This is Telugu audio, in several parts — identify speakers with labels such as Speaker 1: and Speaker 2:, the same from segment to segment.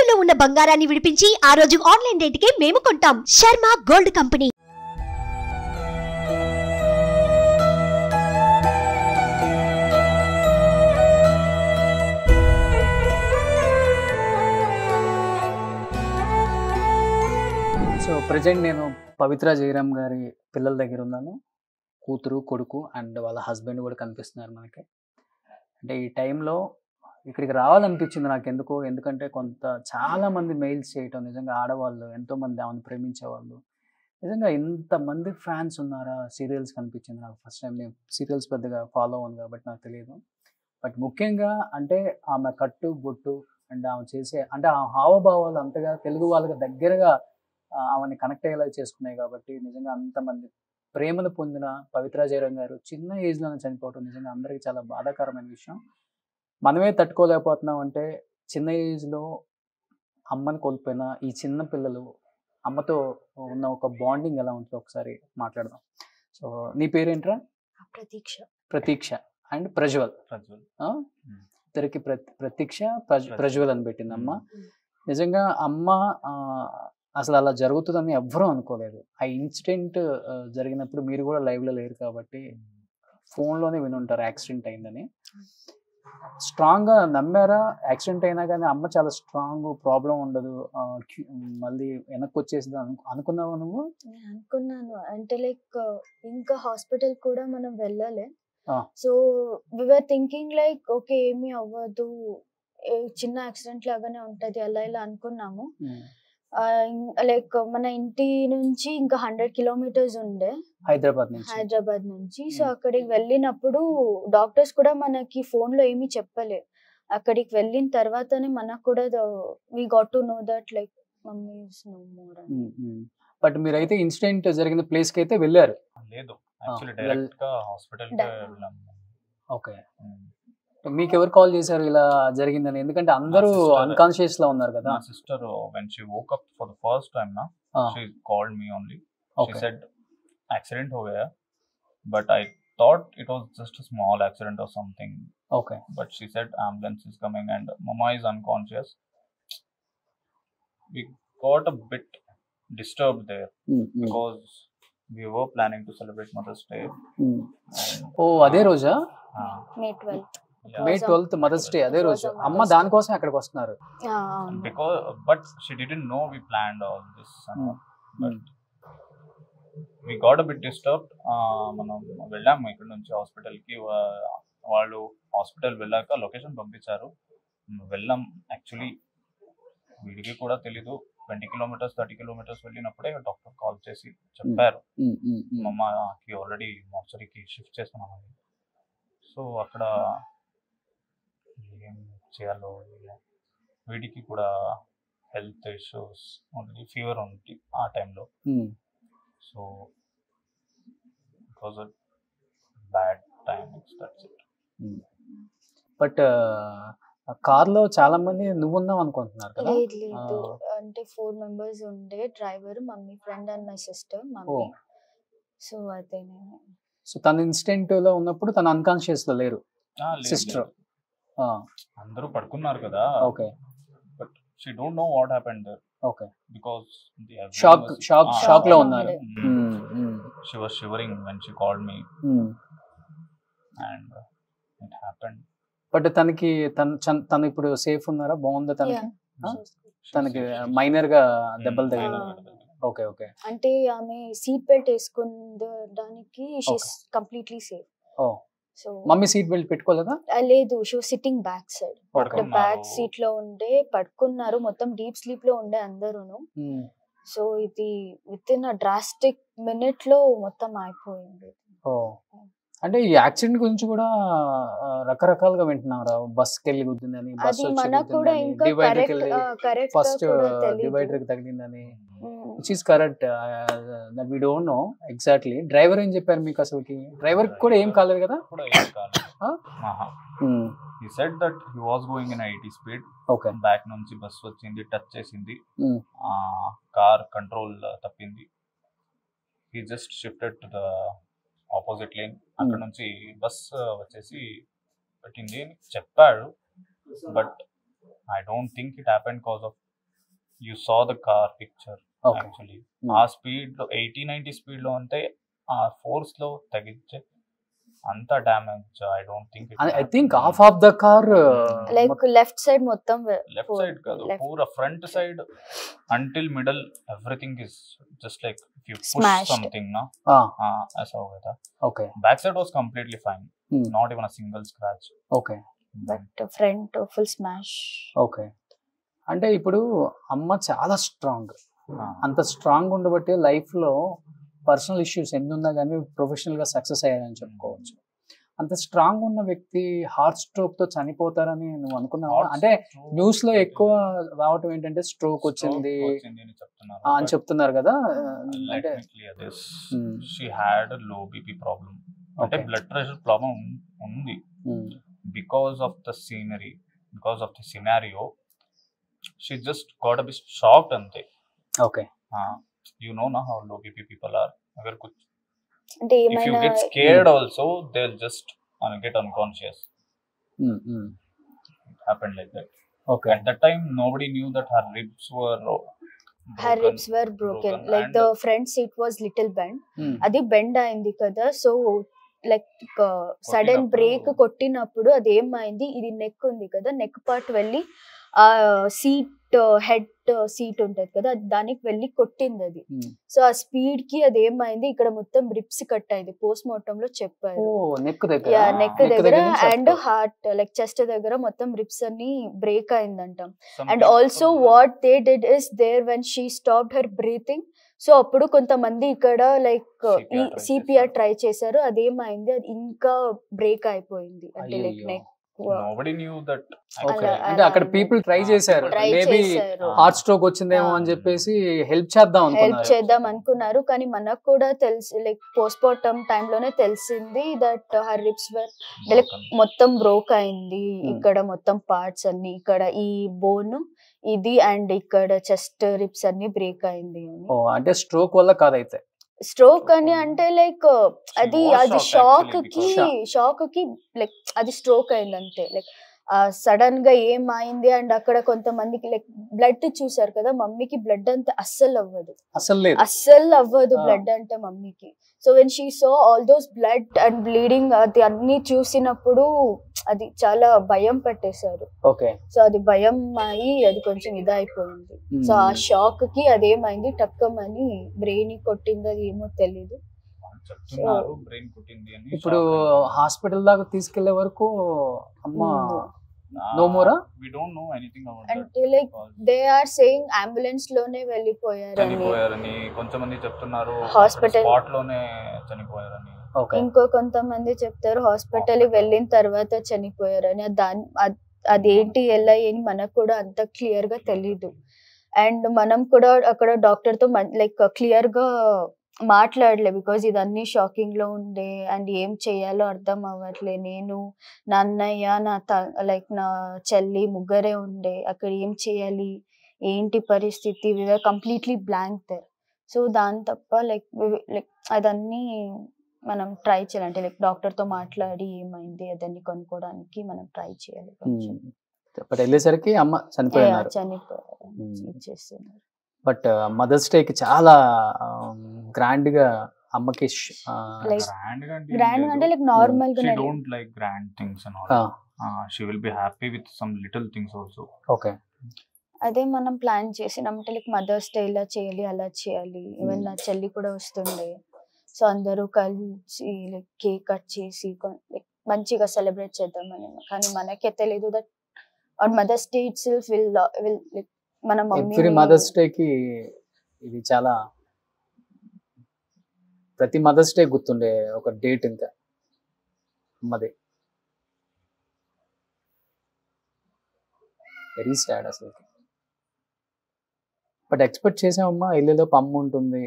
Speaker 1: తాకట్టులో ఉన్న బంగారాన్ని విడిపించి ఆ రోజు ఆన్లైన్ రేటుకే మేము కొంటాం. Sharma gold company.
Speaker 2: So present నేను పవిత్ర జయరామ్ గారి పిల్లల దగ్గర ఉన్నాను. కూతురు, కొడుకు అండ్ వాళ్ళ హస్బెండ్ కూడా కనిపిస్తున్నారు మనకి. అంటే ఈ టైంలో ఇక్కడికి రావాలనిపించింది నాకెందుకో. ఎందుకంటే చాలామంది మెయిల్స్ చేయటం, నిజంగా ఆడవాళ్ళు ఎంతోమంది ఆమెను ప్రేమించేవాళ్ళు. నిజంగా ఇంతమంది ఫ్యాన్స్ ఉన్నారా సీరియల్స్ కనిపించింది నాకు ఫస్ట్ టైం. నేను సీరియల్స్ పెద్దగా ఫాలో అవ్వను కాబట్టి నాకు తెలియదు. బట్ ముఖ్యంగా అంటే ఆమె కట్టు బొట్టు అండ్ ఆమె చేసే అంటే ఆ హావభావాలు అంతగా తెలుగు వాళ్ళకి దగ్గరగా ఆమెని కనెక్ట్ అయ్యేలా చేసుకున్నాయి కాబట్టి నిజంగా అంతమంది ప్రేమను పొందిన పవిత్ర జయరామ్ గారు చిన్న ఏజ్లోనే చనిపోవటం నిజంగా అందరికీ చాలా బాధాకరమైన విషయం. మనమే తట్టుకోలేకపోతున్నాం. అంటే చిన్న ఏజ్లో అమ్మని కోల్పోయిన ఈ చిన్న పిల్లలు అమ్మతో ఉన్న ఒక బాండింగ్ ఎలా ఉంటుందో ఒకసారి మాట్లాడదాం. సో నీ పేరేంట్రా? ప్రతీక్ష అండ్ ప్రజ్వల్. ఇద్దరికి ప్రతీక్ష ప్రజ్వల్ అని పెట్టింది అమ్మ. నిజంగా అమ్మ అసలు అలా జరుగుతుందని ఎవ్వరూ అనుకోలేదు. ఆ ఇన్సిడెంట్ జరిగినప్పుడు మీరు కూడా లైవ్లో లేరు కాబట్టి ఫోన్లోనే వినుంటారు యాక్సిడెంట్ అయిందని. స్ట్రాంగ్గా నమ్మారా? యాక్సిడెంట్ అయినా కానీ అమ్మ చాలా స్ట్రాంగ్, ప్రాబ్లం ఉండదు, మళ్ళీ వెనక్కి వచ్చేసింది అనుకున్నావా నువ్వు?
Speaker 3: అనుకున్నాను. అంటే లైక్ ఇంకా హాస్పిటల్ కూడా మనం వెళ్ళాలి. So we were thinking like okay ఏమీ అవ్వదు, చిన్న యాక్సిడెంట్ లాగానే ఉంటది అలా ఇలా అనుకున్నాము. లైక్ మన ఇంటి నుంచి ఇంకా 100 కిలోమీటర్స్ ఉండే హైదరాబాద్ నుంచి. సో అక్కడికి వెళ్ళినప్పుడు డాక్టర్స్ కూడా మనకి ఫోన్ లో ఏమీ చెప్పలే. అక్కడికి వెళ్ళిన తర్వాతనే మనకు కూడా we got to know that like mummy is no more.
Speaker 2: But మీరైతే ఇన్సిడెంట్ జరిగిన ప్లేస్ కి అయితే వెళ్ళారు?
Speaker 4: లేదు, యాక్చువల్లీ డైరెక్ట్ గా హాస్పిటల్ కి వెళ్ళాం.
Speaker 2: ఓకే, మీకు ఎవరు కాల్ చేశారు ఇలా జరిగిందని? ఎందుకంటే అందరూ అన్కాన్షియస్ లో ఉన్నారు కదా.
Speaker 4: My sister, when she woke up for the first time na, she called me only. She said accident ho gaya, but I thought it was just a small accident or something.
Speaker 2: Okay,
Speaker 4: but she said ambulance is coming and mama is unconscious. We got a bit disturbed there because we were planning to celebrate Mother's Day.
Speaker 2: Oh, అదే రోజా?
Speaker 3: May 12th.
Speaker 2: May 12th mother's day అదే రోజు. అమ్మ దానికోసం అక్కడికి వస్తున్నారు.
Speaker 4: Because but she didn't know we planned all this. But we got a bit disturbed. మనం వెళ్ళాము ఇక్కడ నుంచి హాస్పిటల్కి. వాళ్ళు హాస్పిటల్ వెళ్ళాక లొకేషన్ పంపించారు. వెళ్ళాం. యాక్చువల్లీ వీడికి కూడా తెలీదు. 20 కిలోమీటర్స్ 30 కిలోమీటర్స్ వెళ్ళినప్పుడే డాక్టర్ కాల్ చేసి చెప్పారు, అమ్మకి ఆల్రెడీ మార్చరీకి షిఫ్ట్ చేస్తున్నామని. సో అక్కడ ఏం చేయాలో, వీడికి కూడా హెల్త్ ఇష్యూస్ ఉంది, ఫీవర్ ఉంది ఆ టైంలో. So it was a bad time. That's it.
Speaker 2: But కార్లో చాలా మంది నువ్వున్నావు అనుకుంటున్నారు కదా?
Speaker 3: లేదు, అంటే 4 members ఉండే, driver, mummy, friend and my sister, mummy. So అదే
Speaker 2: సో తన ఇన్సిడెంట్ లో ఉన్నప్పుడు తన అన్కాన్షియస్ లో లేరు, సిస్టర్
Speaker 4: అందరూ పడుకున్నారు కదా.
Speaker 2: Okay,
Speaker 4: but she don't know what happened there.
Speaker 2: Okay,
Speaker 4: because
Speaker 2: shock లో ఉన్నారు.
Speaker 4: She was shivering when she called me and it happened.
Speaker 2: But తను ఇప్పుడు సేఫ్ ఉన్నారా? బాగుందా తనకి మైనర్ గా దెబ్బలు తగిలినాయి? ఓకే ఓకే,
Speaker 3: అంటే ఆమె సీట్ బెల్ట్ వేసుకునడానికి she is completely safe.
Speaker 2: Oh, so mummy seat belt పెట్టుకోలేదా?
Speaker 3: లేదు, she was sitting back side. Back seat లో ఉండే పడుకున్నారు. మొత్తం డీప్ స్లీప్ లో ఉండే అందరూను. సో ఇది within a drastic minute లో మొత్తం అయిపోయింది.
Speaker 2: ఓ, అంటే ఈ యాక్సిడెంట్ గురించి కూడా రకరకాలుగా వింటున్నారు. బస్కి వెళ్ళి గుద్దిందని, బస్ ఫస్ట్ డివైడర్ కి తగిలిందని, which is correct. That we don't know exactly. Driver ఏం చెప్పారు మీకు? అసలుకి డ్రైవర్ కూడా ఏం కాలేదు కదా?
Speaker 4: He said that he was going in 80 speed.
Speaker 2: Okay.
Speaker 4: Back నుంచి బస్ వచ్చింది, టచ్ చేసింది, కార్ కంట్రోల్ తప్పింది. He just shifted to the opposite lane. అక్కడ నుంచి బస్ వచ్చేసి పెట్టింది అని చెప్పాడు. But I don't think it happened cause of you saw the car picture
Speaker 2: okay
Speaker 4: actually. ఆ స్పీడ్ లో 80-90 స్పీడ్ లో ఉంటే ఆ ఫోర్స్ లో తగ్గించే అంత damage I don't think
Speaker 2: I think half of the car
Speaker 3: like left side మొత్తం
Speaker 4: లెఫ్ట్ సైడ్ కాదు, పూరా front side until middle everything is just like if you push
Speaker 3: Smashed.
Speaker 4: Something నా ऐसा हो गया था.
Speaker 2: Okay
Speaker 4: Back side was completely fine, not even a single scratch.
Speaker 2: Okay
Speaker 3: but front full smash.
Speaker 2: Okay. అంటే ఇప్పుడు అమ్మ చాలా స్ట్రాంగ్, అంత స్ట్రాంగ్ ఉండబట్టి లైఫ్ లో పర్సనల్ ఇష్యూస్ ఎన్ని ఉన్నా కానీ ప్రొఫెషనల్ గా సక్సెస్ అయ్యారని చెప్పుకోవచ్చు. అంత స్ట్రాంగ్ ఉన్న వ్యక్తి హార్ట్ స్ట్రోక్ తో చనిపోతారని నువ్వు అనుకున్నావా? అంటే న్యూస్ లో ఎక్కువ రావటం ఏంటంటే స్ట్రోక్ వచ్చింది అని చెప్తున్నారు కదా. అంటే
Speaker 4: she had low BP problem, అంటే బ్లడ్ ప్రెషర్ ప్రాబ్లం ఉంది. Because of the scenery, because of the scenario she just got a bit shocked అంతే.
Speaker 2: Okay.
Speaker 4: You know now how low BP people are. Agar kuch,
Speaker 3: అంటే
Speaker 4: if you
Speaker 3: ఏమైనా
Speaker 4: get scared also, they'll just get unconscious. It happened like that.
Speaker 2: Okay.
Speaker 4: At that time, nobody knew that her ribs were
Speaker 3: broken. Like the front seat was little bent. అది బెండ్ అయింది కదా. సో లైక్ సడన్ బ్రేక్ కొట్టినప్పుడు అది ఏమైంది, ఇది నెక్ ఉంది కదా, నెక్ పార్ట్ వెళ్ళి ఆ సీట్ హెడ్ సీట్ ఉంటది కదా, దానికి వెళ్ళి కొట్టింది అది. సో ఆ స్పీడ్ కి అది ఏమైంది, ఇక్కడ మొత్తం రిప్స్ కట్ అయింది. పోస్ట్ మార్టం లో చెప్పారు. నెక్ దగ్గర అండ్ హార్ట్ లైక్ చెస్ట్ దగ్గర మొత్తం రిప్స్ అన్ని బ్రేక్ అయిందంట. And also what they did is there when she stopped her breathing. So అప్పుడు కొంతమంది ఇక్కడ లైక్ సిపిఆర్ ట్రై చేశారు, అదేమైంది, అది ఇంకా బ్రేక్ అయిపోయింది. అంటే like neck
Speaker 4: nobody knew that.
Speaker 2: Okay. అంటే అక్కడ పీపుల్ ట్రై చేశారు, మేబీ హార్ట్ స్ట్రోక్ వచ్చిందేమో అని చెప్పేసి హెల్ప్ చేద్దాం అనుకున్నారు. కానీ మనకు కూడా తెలిసి లైక్ పోస్ట్ మార్టం టైంలోనే తెలిసింది that her ribs were like మొత్తం బ్రోక్ అయింది. ఇక్కడ మొత్తం పార్ట్స్ అన్ని, ఇక్కడ ఈ బోన్ ఇది అండ్ ఇక్కడ చెస్ట్ రిప్స్ అన్ని బ్రేక్ అయింది. అంటే స్ట్రోక్ వల్ల కాదైతే
Speaker 3: స్ట్రోక్ అని అంటే లైక్ అది షాక్ కి లైక్ అది స్ట్రోక్ అయింది అంతే. లైక్ సడన్ గా ఏమైంది అండ్ అక్కడ కొంతమందికి లైక్ బ్లడ్ చూసారు కదా, మమ్మీకి బ్లడ్ అంతే అస్సలు అవ్వదు బ్లడ్ అంటే మమ్మీకి. So when she so all those blood and bleeding అది అన్ని చూసినప్పుడు అది చాలా భయం పెట్టేశారు. సో అది భయం అయి అది కొంచెం ఇదైపోయింది. సో ఆ షాక్ కి అదేమైంది, టక్కమని బ్రెయిన్ కొట్టింది, అది ఏమో తెలీదు.
Speaker 2: ఇప్పుడు హాస్పిటల్ దాకా తీసుకెళ్లే వరకు అమ్మ నో మోరా
Speaker 4: we don't know anything about
Speaker 3: అంటే like they are saying ambulance లోనే వెళ్ళిపోయారని
Speaker 4: కొంతమంది చెప్తున్నారు,
Speaker 3: హాస్పిటల్
Speaker 4: స్పాట్ లోనే చనిపోయారని.
Speaker 3: ఇంకో కొంతమంది చెప్తారు హాస్పిటల్ వెళ్ళిన తర్వాత చనిపోయారని. అదేంటి ఎలా అని మనకు కూడా అంత క్లియర్ గా తెలీదు. అండ్ మనం కూడా అక్కడ డాక్టర్ తో లైక్ క్లియర్ గా మాట్లాడలే, బికాజ్ ఇదన్నీ షాకింగ్ లో ఉండే అండ్ ఏం చెయ్యాలో అర్థం అవ్వట్లే. నేను నా అన్నయ్య లైక్ నా చెల్లి ముగ్గురే ఉండే, అక్కడ ఏం చేయాలి ఏంటి పరిస్థితి, we were completely blank there. So దాని తప్ప లైక్ అదన్నీ మనం ట్రై చేయాలి, అంటే లైక్ డాక్టర్ తో మాట్లాడి ఏమైంది అదన్నీ కనుక్కోవడానికి మనం ట్రై చేయాలి.
Speaker 2: వెళ్ళేసరికి అమ్మ చనిపోయారు.
Speaker 3: ఇచ్చేస్తున్నారు.
Speaker 2: బట్ మదర్స్ డేకి చాలా గ్రాండ్ గా అమ్మకి
Speaker 3: గ్రాండ్ అంటే లైక్ నార్మల్ గా
Speaker 4: she don't like grand things and all. She will be happy with some little things also.
Speaker 2: Okay.
Speaker 3: అదే మనం ప్లాన్ చేసినాం, అంటే లైక్ మదర్స్ డే ఇలా చేయాలి అలా చేయాలి. ఈవెన్ నా చెల్లి కూడా వస్తుండే, సో అందరూ కలిసి లైక్ కేక్ కట్ చేసి లైక్ మంచిగా సెలబ్రేట్ చేద్దామని. కానీ మనకే తెలియదు that on mother's day itself will like మన మమ్మీ
Speaker 2: మదర్స్ డేకి ఇది చాలా ప్రతి మదర్స్ డే గుర్తుండే ఒక డేట్ ఇంకా అమ్మది. వెరీ సాడ్ అసలు. బట్ ఎక్స్పెక్ట్ చేసామమ్మా ఇల్లులోపు అమ్మ ఉంటుంది.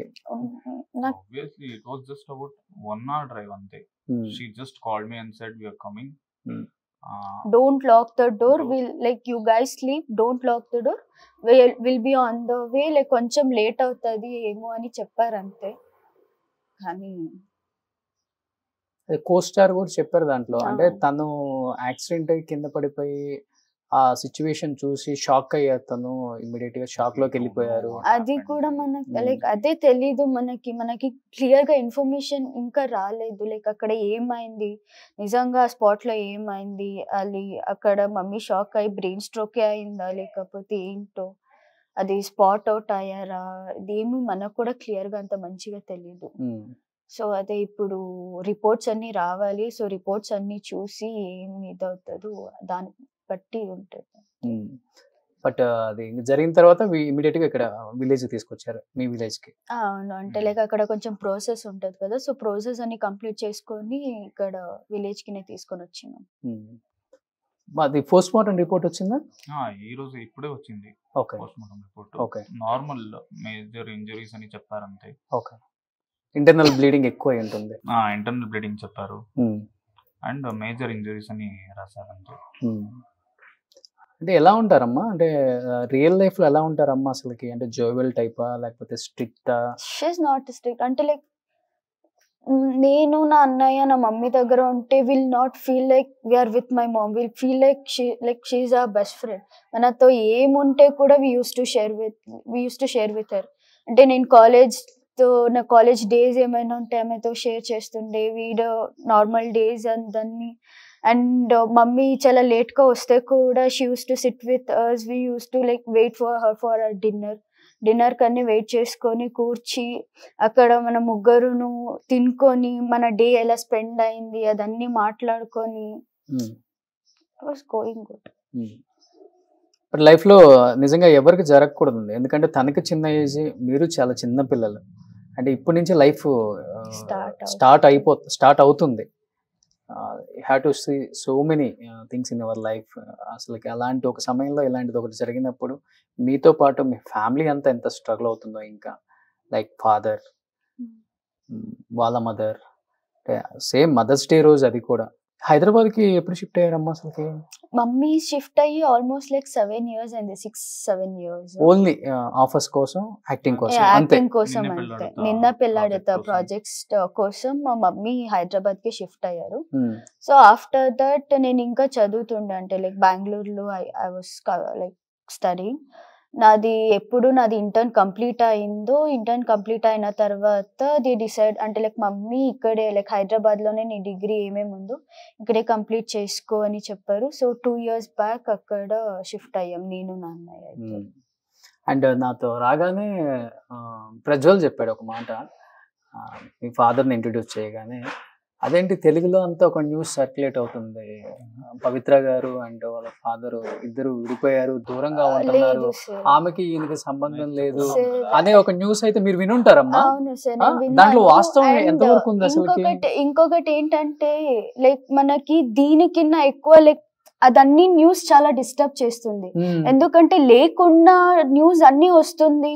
Speaker 4: Obviously it was just about 1 hour drive ante. She just called me and said we are coming.
Speaker 3: Don't lock the door, will like you guys sleep, don't lock the door, will be on the way, like కొంచెం లేట్ అవుతుంది ఏమో అని చెప్పారు అంతే. కానీ
Speaker 2: కో స్టార్ కూడా చెప్పారు దాంట్లో, అంటే తను యాక్సిడెంట్ అయ్యి కింద పడిపోయి ఆ సిచ్యువేషన్ చూసి షాక్ అయ్యాను, ఇమ్మీడియట్ గా షాక్ లోకి వెళ్ళిపోయారు.
Speaker 3: అది కూడా మనకి లైక్ అదే తెలీదు, మనకి క్లియర్ గా ఇన్ఫర్మేషన్ ఇంకా రాలేదు. లైక్ అక్కడ ఏమైంది, నిజంగా స్పాట్ లో ఏమైంది, అది అక్కడ మమ్మీ షాక్ అయ్యి బ్రెయిన్ స్ట్రోక్ అయిందా లేకపోతే ఏంటో, అది స్పాట్ అవుట్ అయ్యారా, ఇదేమి మనకు కూడా క్లియర్ గా అంత మంచిగా తెలీదు. సో అదే ఇప్పుడు రిపోర్ట్స్ అన్ని రావాలి. సో రిపోర్ట్స్ అన్ని చూసి ఏం ఇదవుతుందో దాన్ని బట్టి ఉంటుంది.
Speaker 2: బట్ అది జరిగిన తర్వాత ఇమీడియట్ గా ఇక్కడ విలేజ్ తీసుకొచ్చారు, మీ విలేజ్ కి.
Speaker 3: అవును, అంటే లైక్ అక్కడ కొంచెం ప్రాసెస్ ఉంటది కదా, సో ప్రాసెస్ అన్ని కంప్లీట్ చేసుకొని ఇక్కడ విలేజ్ కి తీసుకొని వచ్చినాం.
Speaker 2: అది పోస్ట్ మార్టం రిపోర్ట్ వచ్చిందా?
Speaker 4: ఈ రోజు ఇప్పుడే వచ్చింది post mortem report.
Speaker 2: Okay,
Speaker 4: normal major injuries అని చెప్పారు అంతే.
Speaker 2: ఓకే, ఇంటర్నల్ బ్లీడింగ్ ఎక్కువ ఉంటుంది.
Speaker 4: ఇంటర్నల్ బ్లీడింగ్ చెప్పారు అండ్ మేజర్ ఇంజరీస్ అని రాశారంతే.
Speaker 2: అంటే ఎలా ఉంటారమ్మా, అంటే రియల్ లైఫ్ లో ఎలా ఉంటారమ్మా అసలుకి? అంటే జోవెల్ టైపా లేకపోతే స్ట్రిక్టా?
Speaker 3: She is not strict. అంటే లైక్ నేను నా అన్నయ్య నా మమ్మీ దగ్గర ఉంటే will not feel like we are with my mom, will feel like she is our best friend. మనతో ఏముంటే కూడా we use to share with her. అంటే నేను నా కాలేజ్ డేస్ ఏమైనా ఉంటే ఆమెతో షేర్ చేస్తుండే, వీడు నార్మల్ డేస్ దాన్ని. అండ్ మమ్మీ చాలా లేట్ గా వస్తే కూడా she use to sit with us, we use to like wait for her for our dinner కన్నీ వెయిట్ చేసుకొని కూర్చి అక్కడ మన ముగ్గురును తినుకొని మన డే ఎలా స్పెండ్ అయింది అదన్నీ మాట్లాడుకొని వాస్ గోయింగ్ గుడ్.
Speaker 2: లైఫ్ లో నిజంగా ఎవరికి జరగకూడదు, ఎందుకంటే తనకి చిన్న ఏజ్, మీరు చాలా చిన్న పిల్లలు. అంటే ఇప్పటి నుంచి లైఫ్ స్టార్ట్ అవుతుంది. Have to see so many things in our life. అసలు అలాంటి ఒక సమయంలో ఇలాంటిది ఒకటి జరిగినప్పుడు మీతో పాటు మీ ఫ్యామిలీ అంతా ఎంత స్ట్రగుల్ అవుతుందో, ఇంకా లైక్ ఫాదర్, వాళ్ళ మదర్, సేమ్ మదర్స్ డే రోజు అది కూడా. హైదరాబాద్ కి ఎప్పుడు షిఫ్ట్ అయ్యారమ్మా అసలుకి?
Speaker 3: మమ్మీ షిఫ్ట్ అయ్యి ఆల్మోస్ట్ లైక్ 7 years అయింది, 6-7 years.
Speaker 2: ఓన్లీ ఆఫర్స్ కోసం, యాక్టింగ్ కోసం?
Speaker 3: యాక్టింగ్ కోసం అంతే. నిన్న పెళ్ళాడతా ప్రాజెక్ట్స్ కోసం మా మమ్మీ హైదరాబాద్ కి షిఫ్ట్ అయ్యారు. సో ఆఫ్టర్ దట్ నేను ఇంకా చదువుతుండే, అంటే లైక్ బెంగళూరులో ఐ వాస్ లైక్ స్టడీయింగ్. నాది ఇంటర్న్ కంప్లీట్ అయిందో, ఇంటర్న్ కంప్లీట్ అయిన తర్వాత ది డిసైడ్, అంటే లైక్ మమ్మీ ఇక్కడే లైక్ హైదరాబాద్ లోనే నీ డిగ్రీ ఏమేమి ఉందో ఇక్కడే కంప్లీట్ చేసుకో అని చెప్పారు. సో 2 years బ్యాక్ అక్కడ షిఫ్ట్ అయ్యాం నేను నా అన్నయ్య.
Speaker 2: అండ్ నాతో రాగానే ప్రజ్వల్ చెప్పాడు ఒక మాట, మీ ఫాదర్ని ఇంట్రడ్యూస్ చేయగానే, అదేంటి తెలుగులో అంతా ఒక న్యూస్ సర్క్యులేట్ అవుతుంది, పవిత్ర గారు అండ్ వాళ్ళ ఫాదర్ ఇద్దరు విడిపోయారు, దూరంగా ఉంటున్నారు, ఆమెకి ఈయనకి సంబంధం లేదు అనే ఒక న్యూస్ అయితే మీరు వినుంటారమ్మా. దాంట్లో వాస్తవం ఎంతవరకు ఉంది అసలు?
Speaker 3: ఇంకొకటి ఏంటంటే లైక్ మనకి దీనికన్నా ఎక్కువ లైక్ అదన్నీ న్యూస్ చాలా డిస్టర్బ్ చేస్తుంది, ఎందుకంటే లేకుండా న్యూస్ అన్ని వస్తుంది.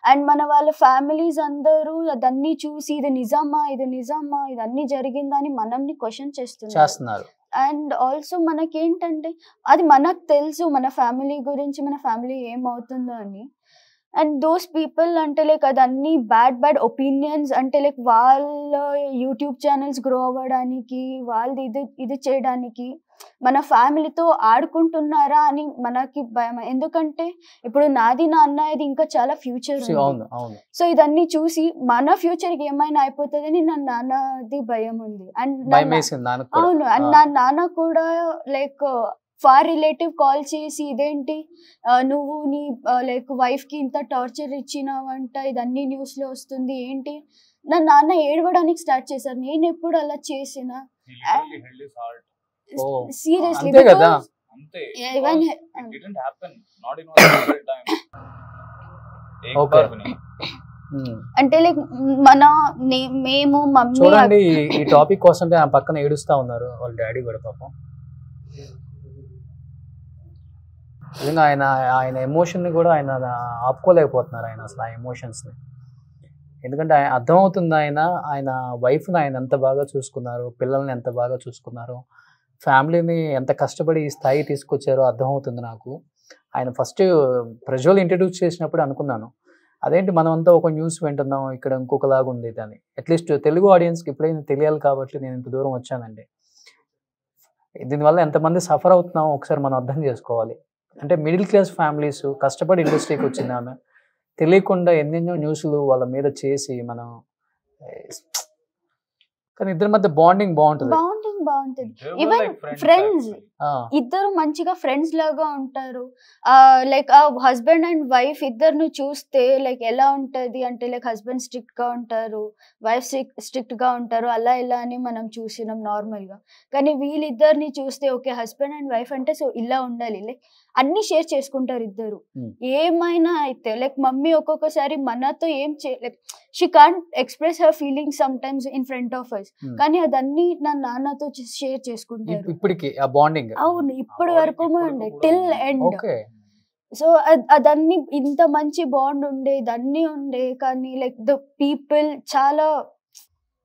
Speaker 3: అండ్ మన వాళ్ళ ఫ్యామిలీస్ అందరూ అదన్నీ చూసి ఇది నిజమా ఇదన్నీ జరిగిందని మనల్ని క్వశ్చన్ చేస్తున్నారు. అండ్ ఆల్సో మనకేంటంటే అది మనకు తెలుసు మన ఫ్యామిలీ గురించి, మన ఫ్యామిలీ ఏమవుతుందో అని. అండ్ దోస్ పీపుల్ అంటే లైక్ అదన్నీ బ్యాడ్ ఒపీనియన్స్, అంటే లైక్ వాళ్ళ యూట్యూబ్ ఛానల్స్ గ్రో అవ్వడానికి, వాళ్ళది ఇది చేయడానికి మన ఫ్యామిలీతో ఆడుకుంటున్నారా అని మనకి భయం. ఎందుకంటే ఇప్పుడు నాది నా అన్నయ్యది ఇంకా చాలా ఫ్యూచర్ ఉంది. సో ఇదన్నీ చూసి మన ఫ్యూచర్ కి ఏమైనా అయిపోతుందని నా నాన్నది భయం ఉంది. అండ్ అవును, అండ్ నా నాన్న కూడా లైక్ ఫార్ రిలేటివ్ కాల్ చేసి ఇదేంటి నువ్వు నీ లైక్ వైఫ్ కి ఇంత టార్చర్ ఇచ్చినావంట, ఇదన్నీ న్యూస్ లో వస్తుంది ఏంటి. నా నాన్న ఏడవడానికి స్టార్ట్ చేశారు, నేను ఎప్పుడు అలా చేసిన. Seriously, because even
Speaker 4: it didn't happen, not in one single time.
Speaker 3: అంటే లైక్ మేము మమ్మీ
Speaker 2: చూడండి ఈ టాపిక్ కోసం ఆ పక్కన ఏడుస్తా ఉన్నారు వాళ్ళ డాడీ కూడా పాపం. ఆయన ఎమోషన్ ని కూడా ఆయన ఆపుకోలేకపోతున్నారు, ఆయన అసలు ఆ ఎమోషన్స్ ని. ఎందుకంటే అర్థమవుతుంది ఆయన వైఫ్ని ఆయన ఎంత బాగా చూసుకున్నారు, పిల్లల్ని ఎంత బాగా చూసుకున్నారు, ఫ్యామిలీని ఎంత కష్టపడి ఈ స్థాయి తీసుకొచ్చారో అర్థమవుతుంది నాకు. ఆయన ఫస్ట్ ప్రజ్వల్ ఇంట్రడ్యూస్ చేసినప్పుడు అనుకున్నాను, అదేంటి మనమంతా ఒక న్యూస్ వింటున్నాం, ఇక్కడ ఇంకొకలాగా ఉంది అని. అట్లీస్ట్ తెలుగు ఆడియన్స్కి ఇప్పుడైనా తెలియాలి కాబట్టి నేను ఇంత దూరం వచ్చానండి. దీనివల్ల ఎంతమంది సఫర్ అవుతున్నామో ఒకసారి మనం అర్థం చేసుకోవాలి. అంటే మిడిల్ క్లాస్ ఫ్యామిలీస్ కష్టపడి ఇండస్ట్రీకి వచ్చింది ఆమె, తెలియకుండా ఎన్నెన్నో న్యూస్లు వాళ్ళ మీద చేసి మనం, కానీ ఇద్దరి మధ్య బాండింగ్ బాగుంటుంది.
Speaker 3: బాగుంటది.
Speaker 4: They were
Speaker 3: even
Speaker 4: like friends
Speaker 3: friends
Speaker 4: actually.
Speaker 3: ఇద్దరు మంచిగా ఫ్రెండ్స్ లాగా ఉంటారు. లైక్ ఆ హస్బెండ్ అండ్ వైఫ్ ఇద్దరును చూస్తే లైక్ ఎలా ఉంటది అంటే లైక్ హస్బెండ్ స్ట్రిక్ట్ గా ఉంటారు, వైఫ్ స్ట్రిక్ట్ గా ఉంటారు, అలా ఇలా అని మనం చూసినాం నార్మల్ గా. కానీ వీళ్ళిద్దరిని చూస్తే ఓకే హస్బెండ్ అండ్ వైఫ్ అంటే సో ఇలా ఉండాలి, లైక్ అన్ని షేర్ చేసుకుంటారు ఇద్దరు. ఏమైనా అయితే లైక్ మమ్మీ ఒక్కొక్కసారి మనతో ఏం like she can't express her feelings sometimes in front of us, కానీ అదన్నీ నా నాన్నతో షేర్ చేసుకుంటారు.
Speaker 2: ఇప్పటికి ఆ బాండింగ్
Speaker 3: అవును ఇప్పటి వరకు ఉండే టిల్ ఎండ్.
Speaker 2: ఓకే.
Speaker 3: సో అదన్నీ ఇంత మంచి బాండ్ ఉండే, ఇదన్నీ ఉండే, కానీ లైక్ ద పీపుల్ చాలా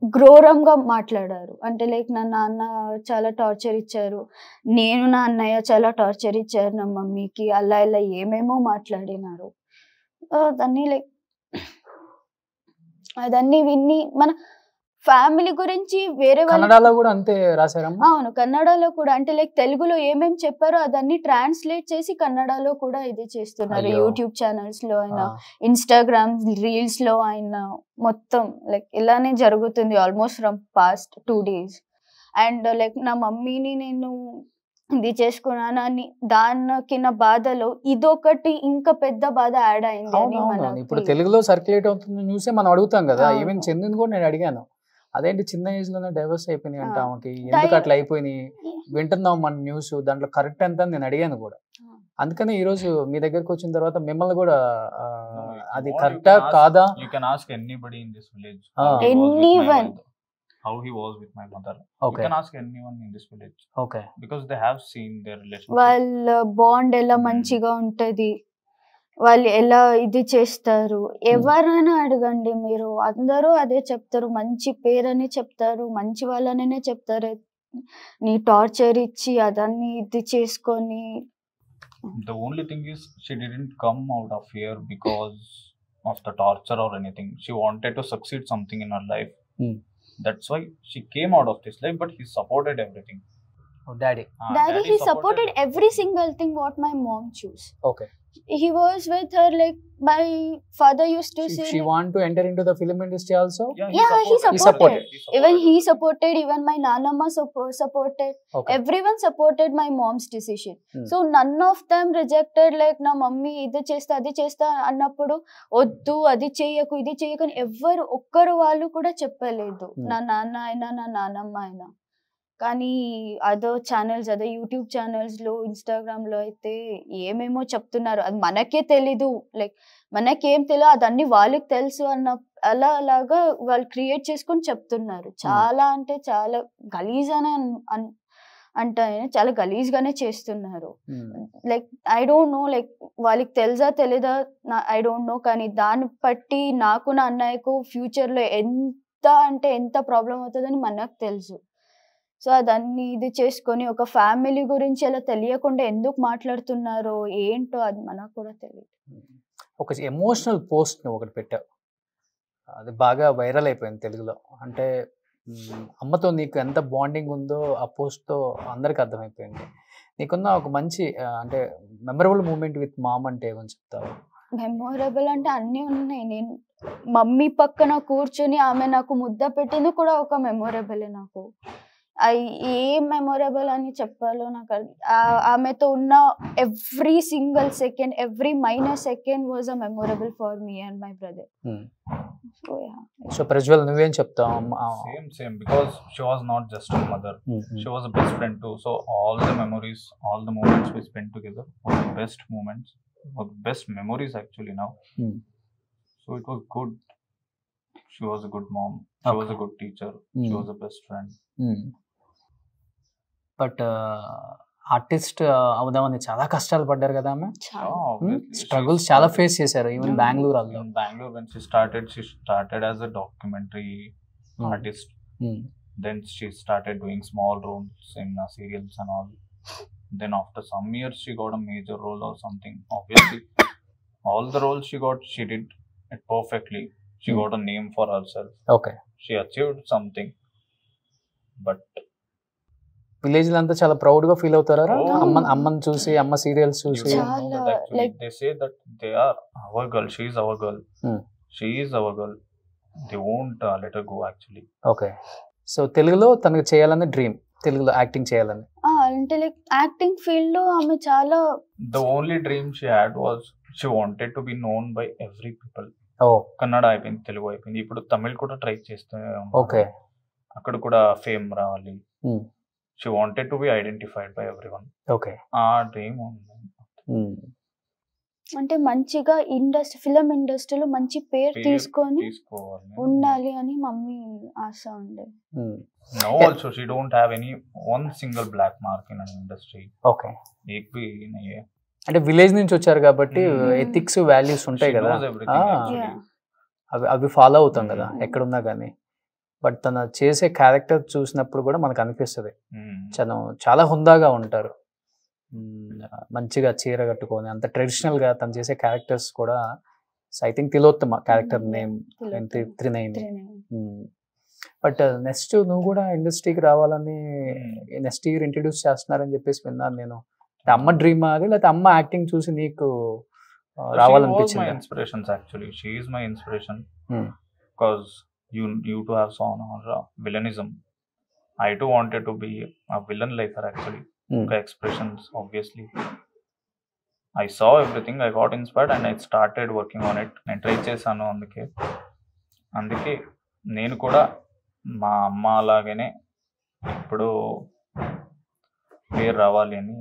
Speaker 3: ఘోరంగా మాట్లాడారు. అంటే లైక్ నా నాన్న చాలా టార్చర్ ఇచ్చారు, నేను నా అన్నయ్య చాలా టార్చర్ ఇచ్చారు నా మమ్మీకి, అలా ఇలా ఏమేమో మాట్లాడినారు. దాన్ని లైక్ అదన్నీ విన్ని మన ఫ్యామిలీ గురించి వేరే
Speaker 2: కన్నడలో కూడా అంతే రాశారమ్మా.
Speaker 3: అవును కన్నడలో కూడా అంటే లైక్ తెలుగులో ఏమేం చెప్పారో అదన్నీ ట్రాన్స్లేట్ చేసి కన్నడలో కూడా ఇది చేస్తున్నారు. యూట్యూబ్ ఛానల్స్ లో అయినా ఇన్స్టాగ్రామ్ రీల్స్ లో అయినా మొత్తం లైక్ ఇలానే జరుగుతుంది almost from past 2 days. And like నా మమ్మీని నేను ఇది చేసుకున్నానని దానికి నా బాధలో ఇదొకటి ఇంకా పెద్ద బాధ యాడ్ అయింది అని
Speaker 2: ఇప్పుడు తెలుగులో సర్క్యులేట్ అవుతుంది న్యూసే మనం అడుగుతాం కదా. ఈవెన్ చెందింది కూడా నేను అడిగాను, అదేంటి చిన్న ఏజ్ లోనే డైవర్స్ అయిపోయినాయి అంటే ఆమెకి ఎందుకు అట్లా అయిపోయినాయి, వింటున్నాం మన న్యూస్ దాంట్లో కరెక్ట్ ఎంత నేను అడిగాను కూడా. అందుకని ఈ రోజు మీ దగ్గరకు వచ్చిన తర్వాత మిమ్మల్ని కూడా అది కరెక్టా కాదా,
Speaker 4: You can ask anybody in this village
Speaker 3: anyone
Speaker 4: how he was with my mother.
Speaker 2: Okay.
Speaker 4: You can ask anyone in this village.
Speaker 2: Okay.
Speaker 4: Because they have seen their relationship.
Speaker 3: వాళ్ళ బాండ్ ఎలా మంచిగా ఉంటది, వాళ్ళు ఎలా ఇది చేస్తారు, ఎవరైనా అడగండి మీరు అందరూ అదే చెప్తారు, మంచి పేరని చెప్తారు, మంచి వాళ్ళనే చెప్తారు. నీ టార్చర్ ఇచ్చి అదన్నీ ఇది చేసుకొని.
Speaker 4: The only thing is she didn't come out of here because of the torture or anything. She wanted to succeed something in her life. That's why she came out of this life, but he supported everything.
Speaker 2: Daddy
Speaker 3: He supported every single thing what my mom chose.
Speaker 2: Okay.
Speaker 3: He was with her like my father used to say
Speaker 2: she want to enter into the film industry also.
Speaker 3: Yeah, he supported. Even he
Speaker 4: supported.
Speaker 3: supported, even my nanamma supported.
Speaker 2: Okay.
Speaker 3: Everyone supported my mom's decision. So none of them rejected like na mummy ఇది చేస్తా అది చేస్తా అన్నప్పుడు వద్దు అది చేయకు ఇది చేయకు అని ఎవ్వరు ఒక్కరు వాళ్ళు కూడా చెప్పలేదు, నా నాన్న అయినా నా నానమ్మ అయినా. కానీ అదో ఛానల్స్ అదే యూట్యూబ్ ఛానల్స్ లో ఇన్స్టాగ్రామ్ లో అయితే ఏమేమో చెప్తున్నారు, అది మనకే తెలీదు, లైక్ మనకేం తెలియదు, అదన్నీ వాళ్ళకి తెలుసు అన్న అలా అలాగా వాళ్ళు క్రియేట్ చేసుకొని చెప్తున్నారు. చాలా అంటే చాలా గలీజ్ అని అంటే చాలా గలీజ్ గానే చేస్తున్నారు. Like I don't know like వాళ్ళకి తెలుసా తెలీదా ఐ డోంట్ నో, కానీ దాన్ని బట్టి నాకు నా అన్నయ్యకు ఫ్యూచర్ లో ఎంత అంటే ఎంత ప్రాబ్లం అవుతుందని మనకు తెలుసు. సో అదన్నీ ఇది చేసుకొని ఒక ఫ్యామిలీ గురించి అలా తెలియకుండా ఎందుకు మాట్లాడుతున్నారో ఏంటో అది మనకు కూడా తెలియదు.
Speaker 2: ఒక ఎమోషనల్ పోస్ట్ ఒకటి పెట్టావు, అది బాగా వైరల్ అయిపోయింది తెలుగులో. అంటే అమ్మతో నీకు ఎంత బాండింగ్ ఉందో ఆ పోస్ట్తో అందరికి అర్థమైపోయింది. నీకున్న ఒక మంచి అంటే మెమరబుల్ మూమెంట్ విత్ మామ్ అంటే ఏమని చెప్తావు?
Speaker 3: మెమొరబుల్ అంటే అన్నీ ఉన్నాయి. నేను మమ్మీ పక్కన కూర్చొని ఆమె నాకు ముద్ద పెట్టింది కూడా ఒక మెమొరబుల్. నాకు ఏం మెమొరబుల్ అని చెప్పాలో నాకు ఆమెతో ఉన్న every single second, every minor second was a memorable for me and my brother.
Speaker 2: So Prajwal నువ్వేం చెప్తావు?
Speaker 4: Same because she was not just a mother, she was a best friend too. So all the memories, all the moments we spent together were the best moments, were the best memories actually now. So it was good. She was a good mom, she was a good teacher, she was a best friend.
Speaker 2: But artist అవుదామని చాలా కష్టాలు పడ్డారు కదా ఆమె, స్ట్రగుల్స్ చాలా ఫేస్ చేశారు. Even Bengaluru
Speaker 4: when she started as a documentary artist. Then she started doing small roles in serials and all. Then after some years she got a major role or something. Obviously all the roles she got, she did it perfectly. She got a name for herself.
Speaker 2: Okay.
Speaker 4: She achieved something. But
Speaker 2: village అంతా చాలా ప్రౌడ్ గా ఫీల్ అవుతారా
Speaker 4: Oh.
Speaker 2: అమ్మని చూసి, అమ్మ సీరియల్స్
Speaker 4: You
Speaker 2: చూసి?
Speaker 4: don't know that actually.
Speaker 3: like-
Speaker 4: They say that they are our girl. She is our girl.
Speaker 2: Hmm.
Speaker 4: She is our girl. They won't let her go actually.
Speaker 2: Okay. So తెలుగులో తనకు చేయాలని డ్రీమ్, తెలుగులో యాక్టింగ్ చేయాలని.
Speaker 3: అంటే లైక్ యాక్టింగ్ ఫీల్డ్ లో ఆమె చాలా
Speaker 4: The only dream she had was she wanted to be known by every people.
Speaker 2: ఓ
Speaker 4: కన్నడ అయిపోయింది, తెలుగు అయిపోయింది, ఇప్పుడు తమిళ్ కూడా ట్రై చేస్తూ
Speaker 2: ఓకే.
Speaker 4: అక్కడ కూడా ఫేమ్ రావాలి.
Speaker 2: Hmm.
Speaker 4: She wanted to be identified by everyone.
Speaker 2: Okay.
Speaker 4: ఆ డ్రీమ్ ఉంది.
Speaker 3: అంటే మంచిగా ఫిలిం ఇండస్ట్రీలో మంచి పేరు
Speaker 4: పేరు
Speaker 3: తీసుకొని
Speaker 4: తీసుకోవాలి.
Speaker 3: ఉండాలి అని మమ్మీ ఆశ ఉండే.
Speaker 4: Now also she don't have any one single black mark in an industry.
Speaker 2: Okay.
Speaker 4: एक भी नहीं है.
Speaker 2: అంటే విలేజ్ నుంచి వచ్చారు కాబట్టి
Speaker 4: Hmm.
Speaker 2: ఎథిక్స్ వాల్యూస్ ఉంటాయి
Speaker 4: She
Speaker 2: కదా,
Speaker 4: knows everything actually.
Speaker 3: Yeah.
Speaker 2: అవి ఫాలో అవుతాం కదా
Speaker 3: Hmm.
Speaker 2: ఎక్కడున్నా కానీ. బట్ తన చేసే క్యారెక్టర్ చూసినప్పుడు కూడా మనకు అనిపిస్తుంది చాలా హుందాగా ఉంటారు. మంచిగా చీర కట్టుకొని అంత ట్రెడిషనల్ గా తను చేసే క్యారెక్టర్స్ కూడా. I think Tilottama character name త్రినైన్. బట్ నెక్స్ట్ నువ్వు కూడా ఇండస్ట్రీకి రావాలని నెక్స్ట్ ఇయర్ ఇంట్రడ్యూస్ చేస్తున్నారని చెప్పేసి విన్నాను నేను. అమ్మ డ్రీమ్ అది, లేకపోతే అమ్మ యాక్టింగ్ చూసి నీకు రావాలనిపించింది?
Speaker 4: My inspirations actually. She is my inspiration.
Speaker 2: Hmm.
Speaker 4: Because you too have saw her villainism. I too wanted to be a villain like her actually. Okay, expressions obviously. I saw everything, I got inspired and I started working on it. నేను ట్రై చేశాను. అందుకే నేను కూడా మా అమ్మ అలాగనే ఇప్పుడు పేరు రావాలి అని